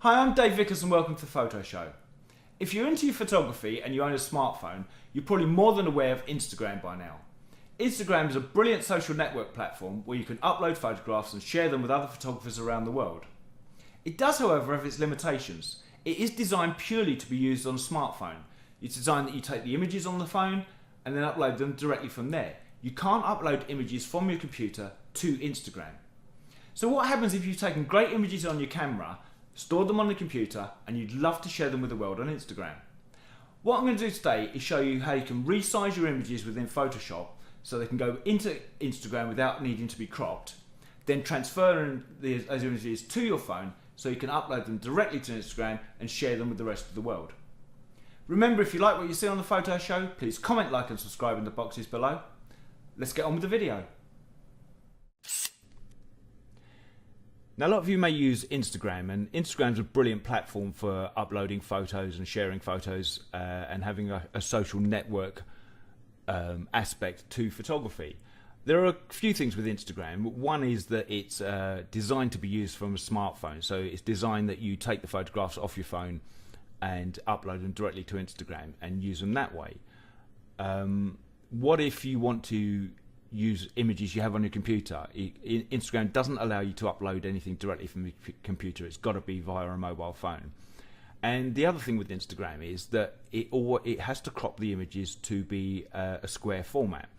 Hi, I'm Dave Vickers and welcome to the Photo Show. If you're into your photography and you own a smartphone, you're probably more than aware of Instagram by now. Instagram is a brilliant social network platform where you can upload photographs and share them with other photographers around the world. It does, however, have its limitations. It is designed purely to be used on a smartphone. It's designed that you take the images on the phone and then upload them directly from there. You can't upload images from your computer to Instagram. So what happens if you've taken great images on your camera, stored them on the computer, and you'd love to share them with the world on Instagram? What I'm going to do today is show you how you can resize your images within Photoshop so they can go into Instagram without needing to be cropped, then transfer those images to your phone so you can upload them directly to Instagram and share them with the rest of the world. Remember, if you like what you see on the Photo Show, please comment, like and subscribe in the boxes below. Let's get on with the video. Now, a lot of you may use Instagram, and Instagram is a brilliant platform for uploading photos and sharing photos and having a social network aspect to photography. There are a few things with Instagram. One is that it's designed to be used from a smartphone, so it's designed that you take the photographs off your phone and upload them directly to Instagram and use them that way. What if you want to use images you have on your computer? Instagram doesn't allow you to upload anything directly from your computer. It's got to be via a mobile phone. And the other thing with Instagram is that it has to crop the images to be a square format.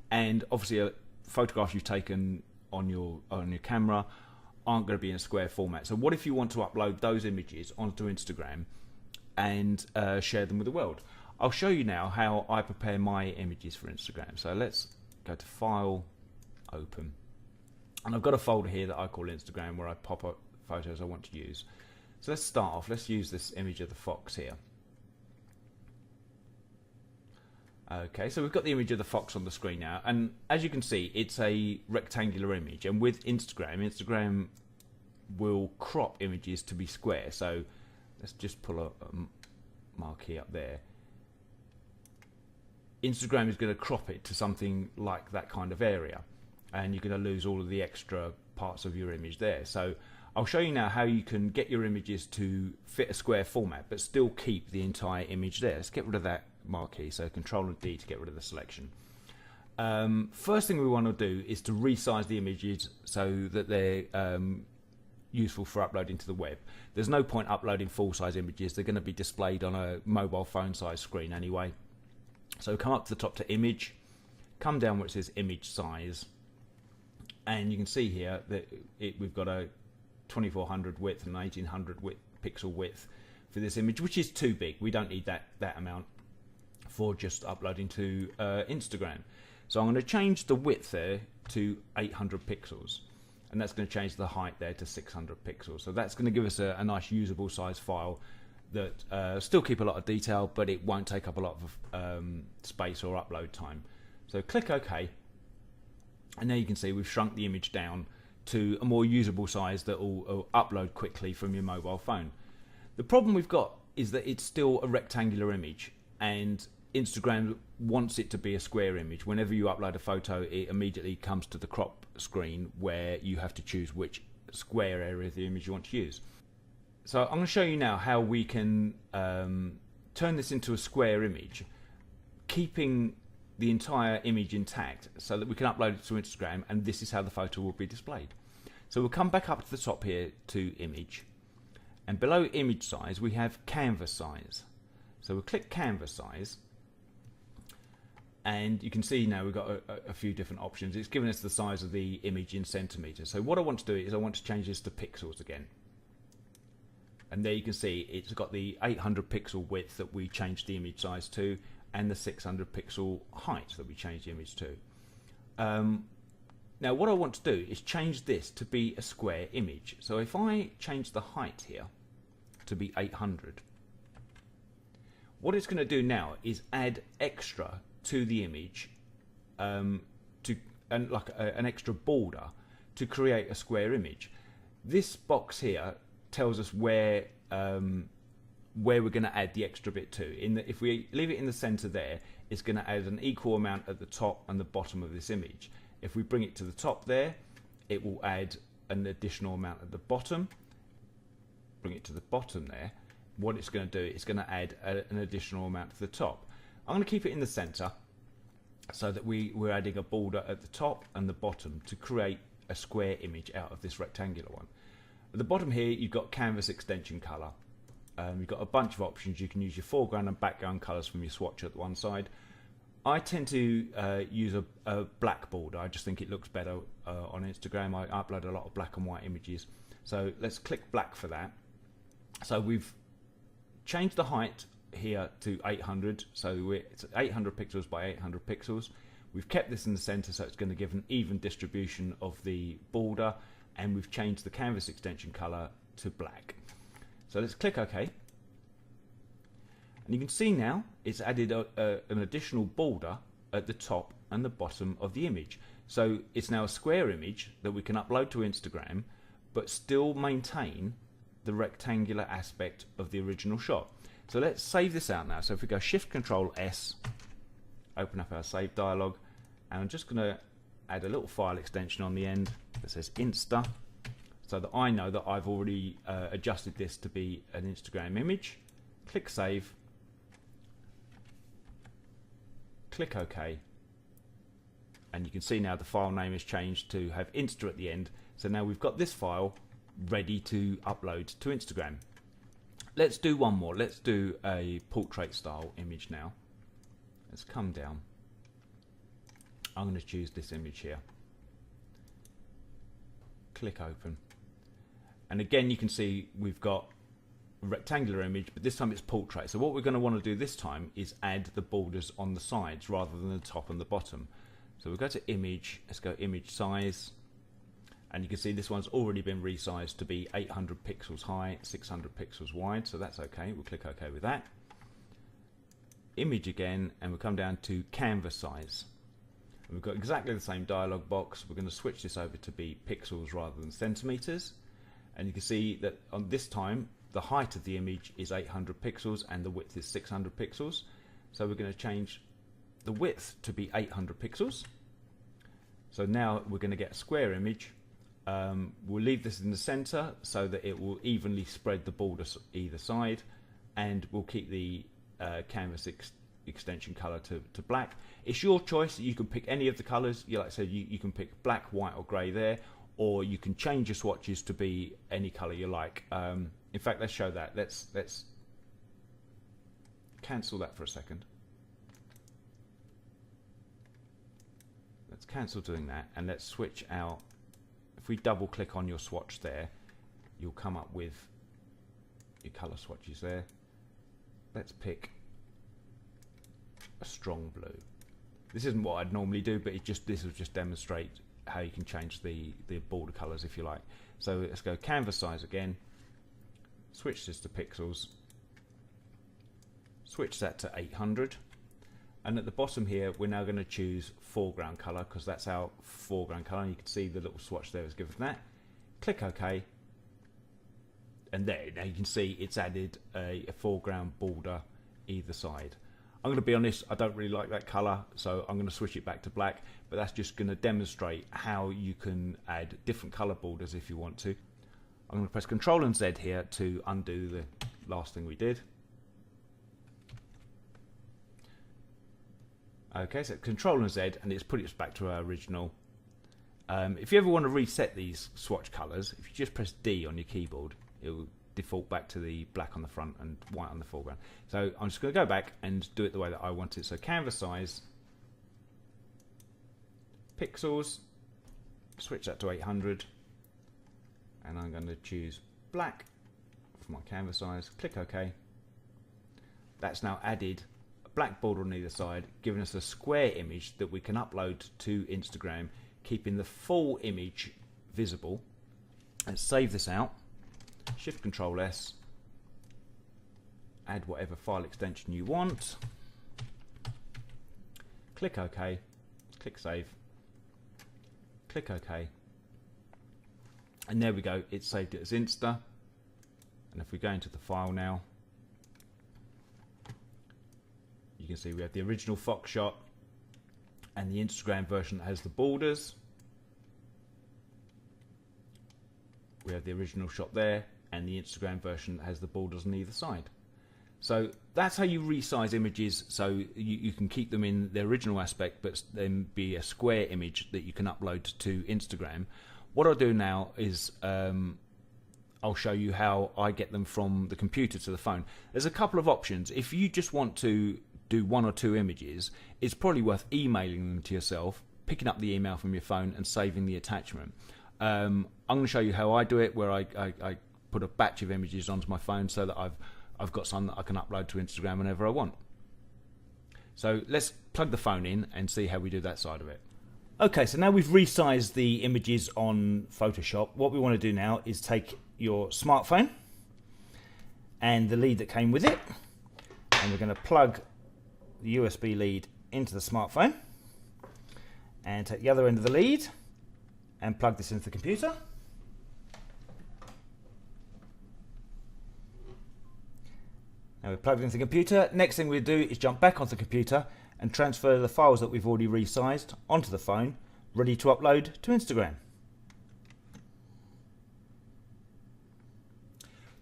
And obviously, photographs you've taken on your camera aren't going to be in a square format. So what if you want to upload those images onto Instagram and share them with the world? I'll show you now how I prepare my images for Instagram. So let's go to File, Open, and I've got a folder here that I call Instagram where I pop up photos I want to use. So let's start off. Let's use this image of the fox here. Okay, so we've got the image of the fox on the screen now, and as you can see, it's a rectangular image, and with Instagram will crop images to be square. So let's just pull a marquee up there. Instagram is going to crop it to something like that kind of area, and you're going to lose all of the extra parts of your image there. So I'll show you now how you can get your images to fit a square format but still keep the entire image there. Let's get rid of that marquee, so Control and D to get rid of the selection. First thing we want to do is to resize the images so that they're useful for uploading to the web. There's no point uploading full-size images. They're going to be displayed on a mobile phone size screen anyway. So come up to the top to Image, come down where it says Image Size, and you can see here that we've got a 2400 width and 1800 pixel width for this image, which is too big. We don't need that amount for just uploading to Instagram. So I'm going to change the width there to 800 pixels, and that's going to change the height there to 600 pixels. So that's going to give us a nice usable size file that still keep a lot of detail, but it won't take up a lot of space or upload time. So click OK, and now you can see we've shrunk the image down to a more usable size that will upload quickly from your mobile phone. The problem we've got is that it's still a rectangular image, and Instagram wants it to be a square image. Whenever you upload a photo, it immediately comes to the crop screen where you have to choose which square area of the image you want to use. So I'm going to show you now how we can turn this into a square image, keeping the entire image intact so that we can upload it to Instagram, and this is how the photo will be displayed. So we'll come back up to the top here to Image, and below Image Size we have Canvas Size. So we'll click Canvas Size, and you can see now we've got a few different options. It's given us the size of the image in centimeters. So what I want to do is I want to change this to pixels again. And there you can see it's got the 800 pixel width that we changed the image size to, and the 600 pixel height that we changed the image to. Now what I want to do is change this to be a square image. So if I change the height here to be 800, what it's going to do now is add extra to the image, an extra border to create a square image. This box here tells us where we're going to add the extra bit to. If we leave it in the center there, it's going to add an equal amount at the top and the bottom of this image. If we bring it to the top there, it will add an additional amount at the bottom. bring it to the bottom there, what it's going to do, it's going to add an additional amount to the top. I'm going to keep it in the center so that we're adding a border at the top and the bottom to create a square image out of this rectangular one. At the bottom here, you've got canvas extension color. You've got a bunch of options. You can use your foreground and background colors from your swatch at one side. I tend to use a black border. I just think it looks better on Instagram. I upload a lot of black and white images. So let's click black for that. So we've changed the height here to 800. So it's 800 pixels by 800 pixels. We've kept this in the center, so it's going to give an even distribution of the border, and we've changed the canvas extension color to black. So let's click OK. And you can see now it's added an additional border at the top and the bottom of the image. So it's now a square image that we can upload to Instagram, but still maintain the rectangular aspect of the original shot. So let's save this out now. So if we go Shift Control S, open up our save dialog, and I'm just going to add a little file extension on the end that says Insta, so that I know that I've already adjusted this to be an Instagram image. Click Save, click OK, and you can see now the file name has changed to have Insta at the end. So now we've got this file ready to upload to Instagram. Let's do one more. Let's do a portrait style image now. Let's come down. I'm going to choose this image here. Click open. And again, you can see we've got a rectangular image, but this time it's portrait. So what we're going to want to do this time is add the borders on the sides rather than the top and the bottom. So we'll go to image, let's go image size. And you can see this one's already been resized to be 800 pixels high, 600 pixels wide. So that's okay. We'll click OK with that. Image again, and we'll come down to canvas size. And we've got exactly the same dialog box. We're going to switch this over to be pixels rather than centimeters. And you can see that on this time, the height of the image is 800 pixels and the width is 600 pixels. So we're going to change the width to be 800 pixels. So now we're going to get a square image. We'll leave this in the center so that it will evenly spread the borders either side, and we'll keep the canvas extension color to black. It's your choice. You can pick any of the colors. Like I said, you can pick black, white or gray there, or you can change your swatches to be any color you like. In fact, let's show that. Let's cancel that for a second. Let's cancel doing that, and let's switch out. If we double click on your swatch there, you'll come up with your color swatches there. Let's pick a strong blue. This isn't what I'd normally do, but this will just demonstrate how you can change the border colors if you like. So let's go canvas size again, switch this to pixels, switch that to 800, and at the bottom here we're now going to choose foreground color because that's our foreground color, and you can see the little swatch there is given that. Click OK, and there now you can see it's added a foreground border either side. I'm going to be honest, I don't really like that color, so I'm going to switch it back to black, but that's just going to demonstrate how you can add different color borders if you want to. I'm going to press Ctrl and Z here to undo the last thing we did. Okay, so Ctrl and Z, and it's put us back to our original. If you ever want to reset these swatch colors, if you just press D on your keyboard, it will default back to the black on the front and white on the foreground. So I'm just going to go back and do it the way that I want it. So canvas size, pixels, switch that to 800, and I'm going to choose black for my canvas size. Click OK. That's now added a black border on either side, giving us a square image that we can upload to Instagram, keeping the full image visible. Let's save this out. Shift Control S, add whatever file extension you want, click OK, click Save, click OK, and there we go, it's saved it as Insta. And if we go into the file now, you can see we have the original Fox shot and the Instagram version that has the borders. We have the original shot there, and the Instagram version has the borders on either side. So that's how you resize images, so you can keep them in their original aspect, but then be a square image that you can upload to Instagram. What I'll do now is I'll show you how I get them from the computer to the phone. There's a couple of options. If you just want to do 1 or 2 images, it's probably worth emailing them to yourself, picking up the email from your phone and saving the attachment. I'm going to show you how I do it, where I put a batch of images onto my phone so that I've got some that I can upload to Instagram whenever I want. So let's plug the phone in and see how we do that side of it. Okay, so now we've resized the images on Photoshop. What we want to do now is take your smartphone and the lead that came with it, and we're going to plug the USB lead into the smartphone and take the other end of the lead and plug this into the computer. Now we're plugged into the computer. Next thing we do is jump back onto the computer and transfer the files that we've already resized onto the phone, ready to upload to Instagram.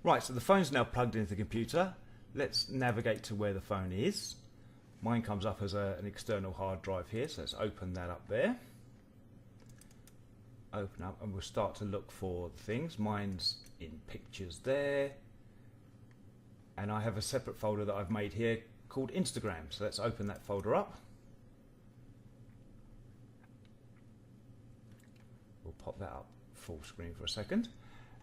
Right, so the phone's now plugged into the computer. Let's navigate to where the phone is. Mine comes up as an external hard drive here, so let's open that up there. Open up and we'll start to look for things. Mine's in pictures there. And I have a separate folder that I've made here called Instagram. So let's open that folder up. We'll pop that up full screen for a second.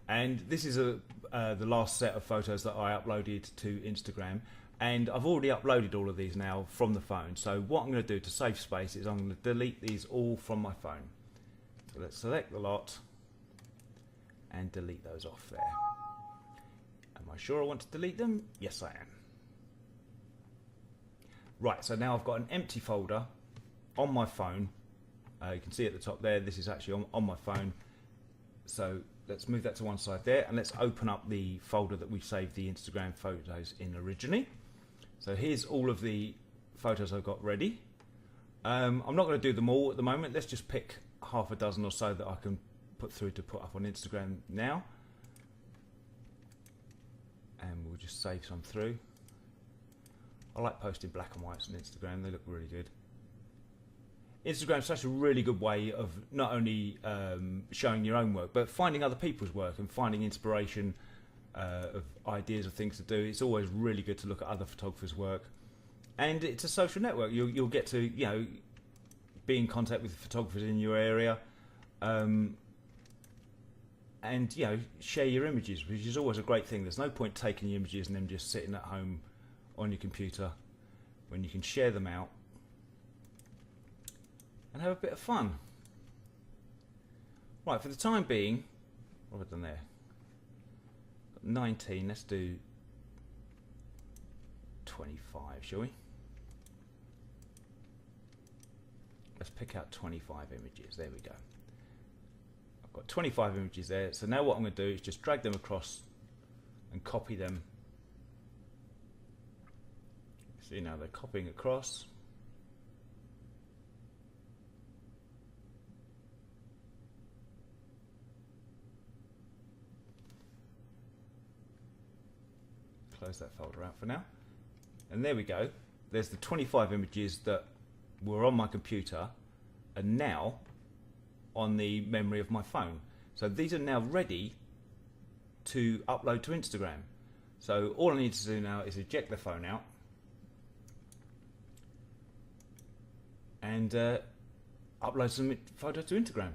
And this is the last set of photos that I uploaded to Instagram. And I've already uploaded all of these now from the phone. So what I'm going to do to save space is I'm going to delete these all from my phone. So let's select the lot and delete those off there. Am I sure I want to delete them? Yes, I am. Right, so now I've got an empty folder on my phone. You can see at the top there, this is actually on my phone. So let's move that to one side there, and let's open up the folder that we saved the Instagram photos in originally. So here's all of the photos I've got ready. I'm not going to do them all at the moment. Let's just pick half a dozen or so that I can put through to put up on Instagram now. And we'll just save some through. I like posting black and whites on Instagram, they look really good. Instagram's such a really good way of not only showing your own work, but finding other people's work and finding inspiration of ideas of things to do. It's always really good to look at other photographers' work. And it's a social network. You'll get to, you know, be in contact with photographers in your area. And, you know, share your images, which is always a great thing. There's no point taking your images and them just sitting at home on your computer when you can share them out and have a bit of fun. Right, for the time being, what have I done there? Got 19, let's do 25, shall we? Let's pick out 25 images, there we go. I've got 25 images there, so now what I'm going to do is just drag them across and copy them. See, now they're copying across. Close that folder out for now. And there we go. There's the 25 images that were on my computer and now on the memory of my phone. So these are now ready to upload to Instagram. So all I need to do now is eject the phone out and upload some photos to Instagram.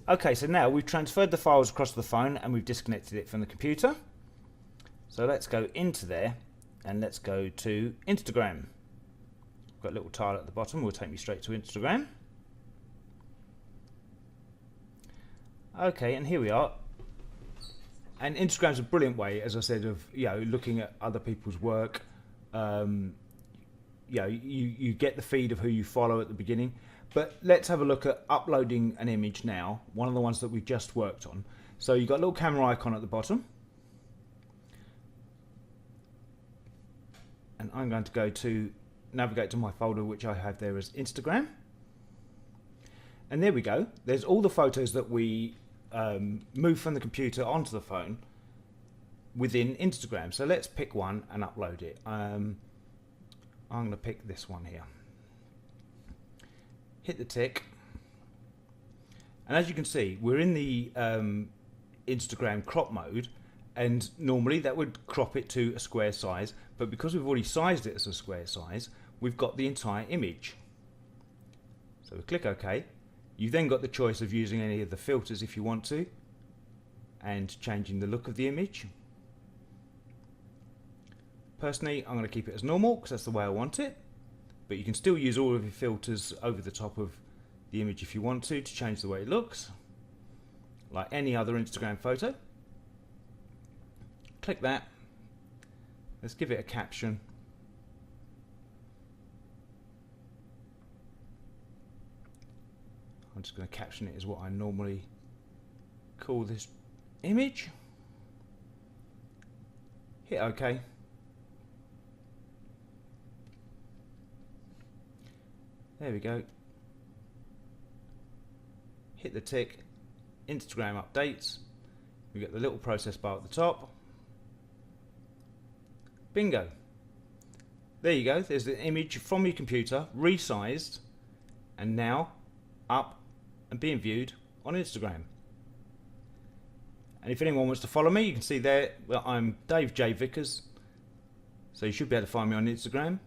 Okay, so now we've transferred the files across the phone and we've disconnected it from the computer. So let's go into there and let's go to Instagram. Got a little tile at the bottom, will take me straight to Instagram. Okay, and here we are. And Instagram's a brilliant way, as I said, of, you know, looking at other people's work. You know, you get the feed of who you follow at the beginning. But let's have a look at uploading an image now, one of the ones that we just worked on. So you've got a little camera icon at the bottom. And I'm going to go to navigate to my folder, which I have there as Instagram. And there we go. There's all the photos that we move from the computer onto the phone within Instagram. So let's pick one and upload it. I'm going to pick this one here. Hit the tick. And as you can see, we're in the Instagram crop mode, and normally that would crop it to a square size, but because we've already sized it as a square size, we've got the entire image. So we click OK. You've then got the choice of using any of the filters if you want to, and changing the look of the image. Personally, I'm going to keep it as normal because that's the way I want it, but you can still use all of your filters over the top of the image if you want to change the way it looks, like any other Instagram photo. Click that. Let's give it a caption. I'm just going to caption it as what I normally call this image. Hit OK. There we go. Hit the tick. Instagram updates. We get the little process bar at the top. Bingo. There you go. There's the image from your computer, resized, and now up and being viewed on Instagram. And if anyone wants to follow me, you can see there, well, I'm Dave J Vickers, so you should be able to find me on Instagram.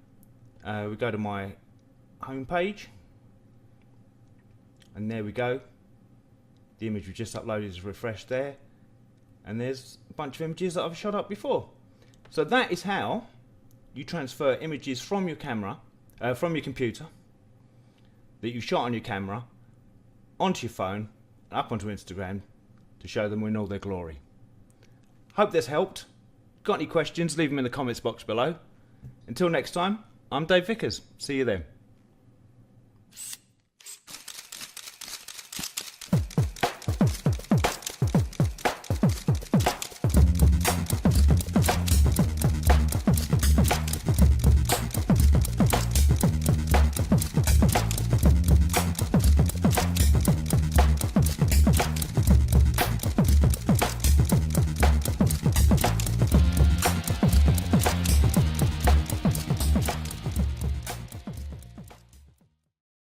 We go to my home page, and there we go. The image we just uploaded is refreshed there, and there's a bunch of images that I've shot up before. So that is how you transfer images from your camera, from your computer that you shot on your camera onto your phone and up onto Instagram to show them in all their glory. Hope this helped. Got any questions, leave them in the comments box below. Until next time, I'm Dave Vickers. See you then.